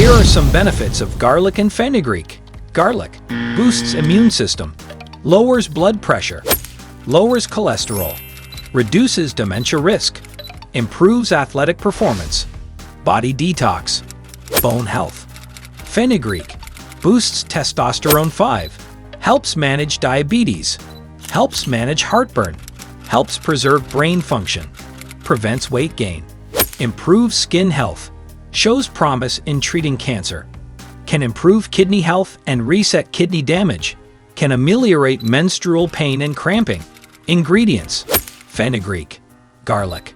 Here are some benefits of garlic and fenugreek. Garlic boosts immune system, lowers blood pressure, lowers cholesterol, reduces dementia risk, improves athletic performance, body detox, bone health. Fenugreek boosts testosterone 5, helps manage diabetes, helps manage heartburn, helps preserve brain function, prevents weight gain, improves skin health, shows promise in treating cancer, can improve kidney health and reset kidney damage, can ameliorate menstrual pain and cramping. Ingredients: fenugreek, garlic,